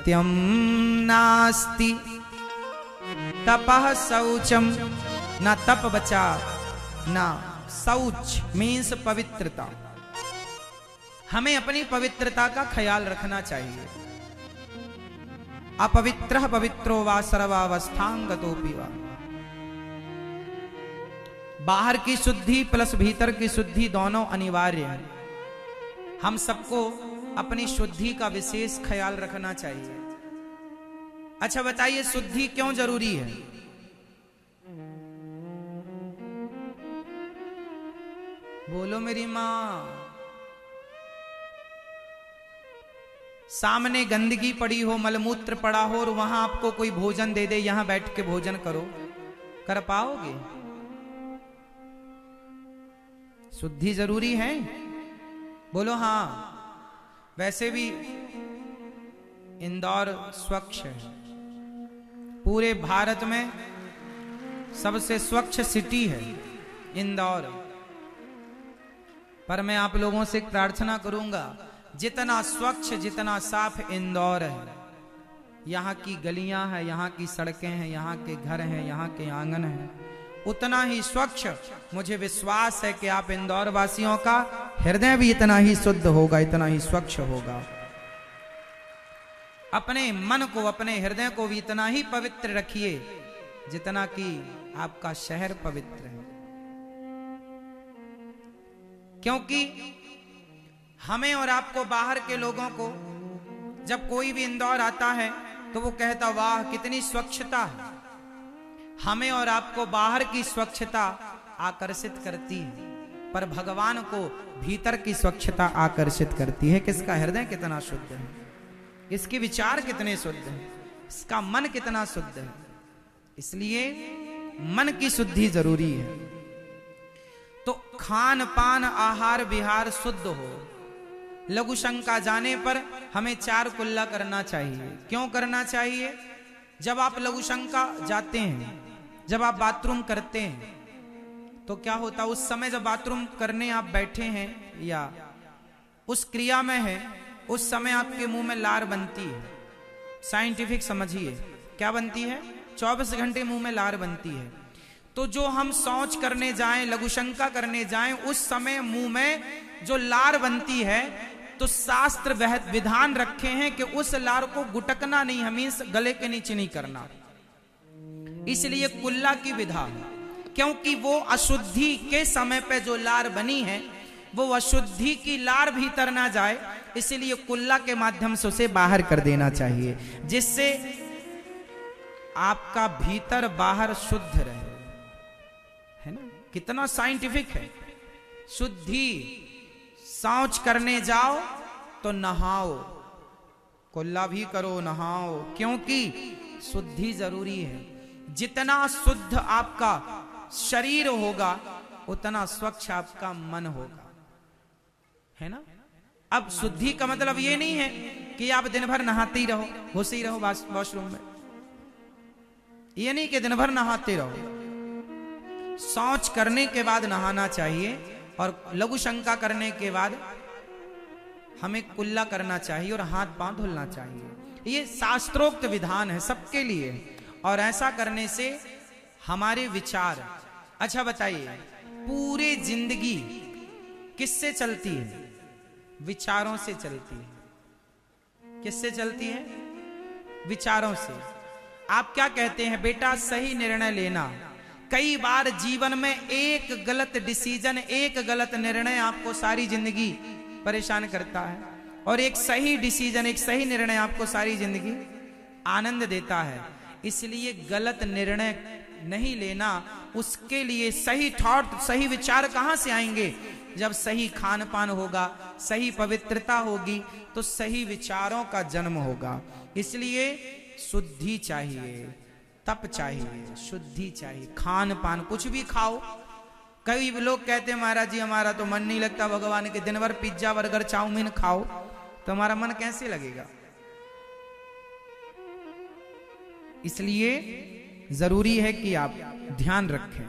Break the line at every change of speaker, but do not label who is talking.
सत्यम नास्ति तपः शौचम, ना तप बचा ना शौच मीन्स पवित्रता। हमें अपनी पवित्रता का ख्याल रखना चाहिए। अपवित्रः पवित्रो वा सर्वावस्थांगतोऽपि वा। बाहर की शुद्धि प्लस भीतर की शुद्धि दोनों अनिवार्य है। हम सबको अपनी शुद्धि का विशेष ख्याल रखना चाहिए। अच्छा बताइए, शुद्धि क्यों जरूरी है? बोलो मेरी मां। सामने गंदगी पड़ी हो, मलमूत्र पड़ा हो और वहां आपको कोई भोजन दे दे, यहां बैठ के भोजन करो, कर पाओगे? शुद्धि जरूरी है? बोलो हाँ। वैसे भी इंदौर स्वच्छ है, पूरे भारत में सबसे स्वच्छ सिटी है इंदौर। पर मैं आप लोगों से प्रार्थना करूंगा, जितना स्वच्छ जितना साफ इंदौर है, यहाँ की गलियां हैं, यहाँ की सड़कें हैं, यहाँ के घर हैं, यहाँ के आंगन हैं, उतना ही स्वच्छ मुझे विश्वास है कि आप इंदौर वासियों का हृदय भी इतना ही शुद्ध होगा, इतना ही स्वच्छ होगा। अपने मन को, अपने हृदय को भी इतना ही पवित्र रखिए जितना कि आपका शहर पवित्र है। क्योंकि हमें और आपको, बाहर के लोगों को, जब कोई भी इंदौर आता है तो वो कहता वाह कितनी स्वच्छता है। हमें और आपको बाहर की स्वच्छता आकर्षित करती है, पर भगवान को भीतर की स्वच्छता आकर्षित करती है। किसका हृदय कितना शुद्ध है, इसके विचार कितने शुद्ध हैं, इसका मन कितना शुद्ध है। इसलिए मन की शुद्धि जरूरी है। तो खान पान आहार विहार शुद्ध हो। लघु शंका जाने पर हमें 4 कुल्ला करना चाहिए। क्यों करना चाहिए? जब आप लघु शंका जाते हैं, जब आप बाथरूम करते हैं, तो क्या होता, उस समय जब बाथरूम करने आप बैठे हैं या उस क्रिया में है, उस समय आपके मुंह में लार बनती है। साइंटिफिक समझिए, क्या बनती है? 24 घंटे मुंह में लार बनती है। तो जो हम शौच करने जाएं, लघु शंका करने जाएं, उस समय मुंह में जो लार बनती है, तो शास्त्र विधान रखे हैं कि उस लार को गुटकना नहीं, हमें गले के नीचे नहीं करना। इसलिए कुल्ला की विधा है, क्योंकि वो अशुद्धि के समय पे जो लार बनी है, वो अशुद्धि की लार भीतर ना जाए, इसलिए कुल्ला के माध्यम से उसे बाहर कर देना चाहिए, जिससे आपका भीतर बाहर शुद्ध रहे। है ना? कितना साइंटिफिक है। शुद्धि, शौच करने जाओ तो नहाओ, कुल्ला भी करो, नहाओ, क्योंकि शुद्धि जरूरी है। जितना शुद्ध आपका शरीर होगा उतना स्वच्छ आपका मन होगा। है ना? अब शुद्धि का मतलब ये नहीं है कि आप दिन भर नहाते ही रहो, घुसे ही रहो वॉशरूम में। ये नहीं कि दिन भर नहाते रहो। शौच करने के बाद नहाना चाहिए और लघु शंका करने के बाद हमें कुल्ला करना चाहिए और हाथ पांव धुलना चाहिए। ये शास्त्रोक्त विधान है सबके लिए, और ऐसा करने से हमारे विचार। अच्छा बताइए, पूरी जिंदगी किससे चलती है? विचारों से चलती है। किससे चलती है? विचारों से। आप क्या कहते हैं? बेटा सही निर्णय लेना। कई बार जीवन में एक गलत डिसीजन, एक गलत निर्णय आपको सारी जिंदगी परेशान करता है, और एक सही डिसीजन, एक सही निर्णय आपको सारी जिंदगी आनंद देता है। इसलिए गलत निर्णय नहीं लेना। उसके लिए सही थॉट, सही विचार कहां से आएंगे? जब सही खान पान होगा, सही पवित्रता होगी, तो सही विचारों का जन्म होगा। इसलिए शुद्धि चाहिए, तप चाहिए, शुद्धि चाहिए। खान पान कुछ भी खाओ। कई लोग कहते हैं महाराज जी हमारा तो मन नहीं लगता भगवान के, दिन भर पिज्जा बर्गर चाउमीन खाओ तो हमारा मन कैसे लगेगा? इसलिए जरूरी है कि आप ध्यान रखें।